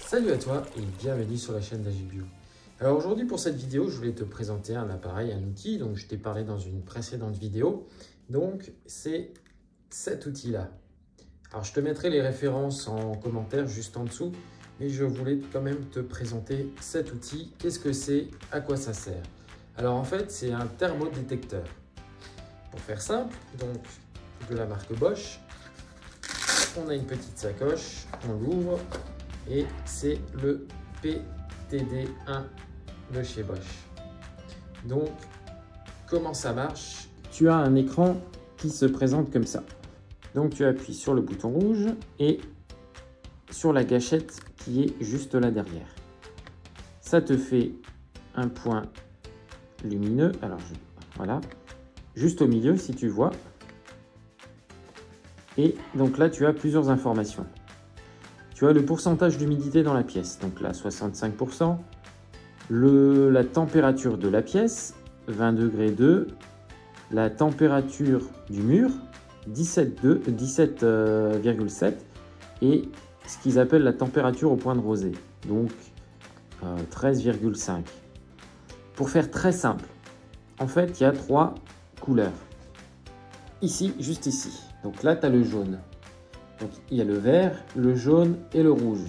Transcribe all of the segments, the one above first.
Salut à toi et bienvenue sur la chaîne d'Agibio. Alors aujourd'hui pour cette vidéo, je voulais te présenter un appareil, un outil dont je t'ai parlé dans une précédente vidéo. Donc c'est cet outil-là. Alors je te mettrai les références en commentaire juste en dessous, mais je voulais quand même te présenter cet outil. Qu'est-ce que c'est? À quoi ça sert? Alors en fait c'est un thermodétecteur. Pour faire simple, donc de la marque Bosch, on a une petite sacoche, on l'ouvre. Et c'est le PTD1 de chez Bosch. Donc, comment ça marche? Tu as un écran qui se présente comme ça. Donc, tu appuies sur le bouton rouge et sur la gâchette qui est juste là derrière. Ça te fait un point lumineux. Alors, voilà, juste au milieu si tu vois. Et donc là, tu as plusieurs informations. Tu as le pourcentage d'humidité dans la pièce, donc là 65%, la température de la pièce, 20 degrés 2, la température du mur, 17,7 et ce qu'ils appellent la température au point de rosée, donc 13,5. Pour faire très simple, en fait il y a 3 couleurs. Ici, juste ici, donc là tu as le jaune. Donc, il y a le vert, le jaune et le rouge.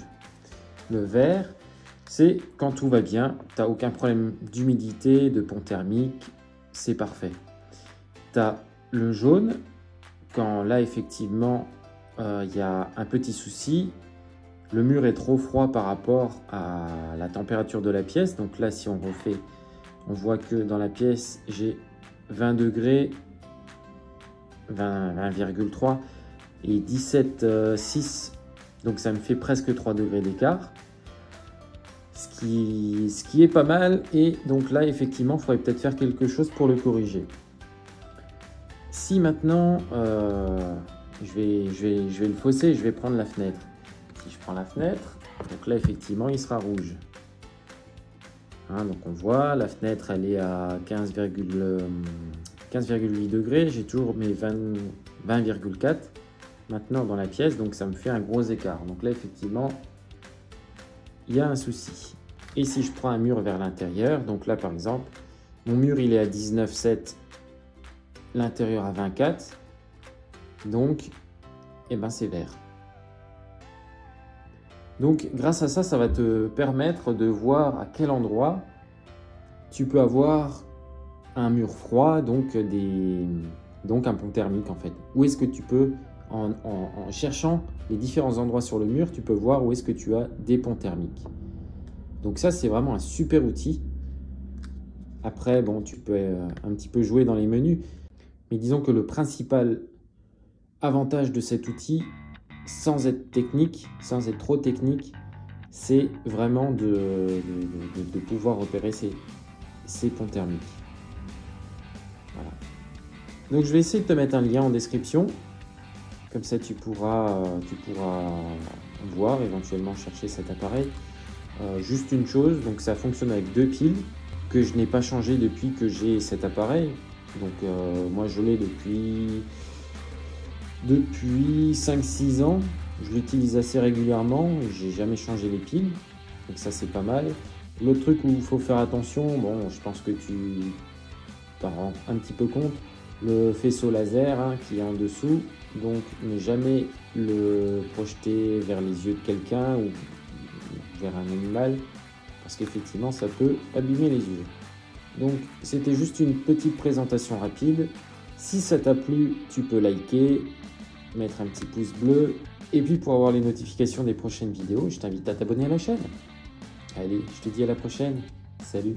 Le vert, c'est quand tout va bien, tu n'as aucun problème d'humidité, de pont thermique, c'est parfait. Tu as le jaune, quand là, effectivement, il y a un petit souci, le mur est trop froid par rapport à la température de la pièce. Donc là, si on refait, on voit que dans la pièce, j'ai 20 degrés, 20,3 et 17,6, donc ça me fait presque 3 degrés d'écart, ce qui est pas mal. Et donc là effectivement il faudrait peut-être faire quelque chose pour le corriger. Si maintenant je vais le fausser, je vais prendre la fenêtre. Si je prends la fenêtre, donc là effectivement il sera rouge, hein, donc on voit la fenêtre elle est à 15,8 degrés, j'ai toujours mes 20,4 maintenant dans la pièce, donc ça me fait un gros écart. Donc là effectivement il y a un souci. Et si je prends un mur vers l'intérieur, donc là par exemple mon mur il est à 19,7, l'intérieur à 24, donc c'est vert. Donc grâce à ça, ça va te permettre de voir à quel endroit tu peux avoir un mur froid, donc un pont thermique en fait. Où est-ce que tu peux, en cherchant les différents endroits sur le mur, tu peux voir où est-ce que tu as des ponts thermiques. Donc ça, c'est vraiment un super outil. Après, bon, tu peux un petit peu jouer dans les menus, mais disons que le principal avantage de cet outil, sans être technique, sans être trop technique, c'est vraiment de pouvoir repérer ces ponts thermiques. Voilà. Donc je vais essayer de te mettre un lien en description. Comme ça, tu pourras voir, éventuellement chercher cet appareil. Juste une chose, donc ça fonctionne avec 2 piles que je n'ai pas changé depuis que j'ai cet appareil. Donc moi, je l'ai depuis 5-6 ans. Je l'utilise assez régulièrement. J'ai jamais changé les piles. Donc ça, c'est pas mal. L'autre truc où il faut faire attention, bon, je pense que tu t'en rends un petit peu compte, le faisceau laser qui est en dessous, donc ne jamais le projeter vers les yeux de quelqu'un ou vers un animal, parce qu'effectivement ça peut abîmer les yeux. Donc c'était juste une petite présentation rapide. Si ça t'a plu, tu peux liker, mettre un petit pouce bleu, et puis pour avoir les notifications des prochaines vidéos, je t'invite à t'abonner à la chaîne. Allez, je te dis à la prochaine, salut!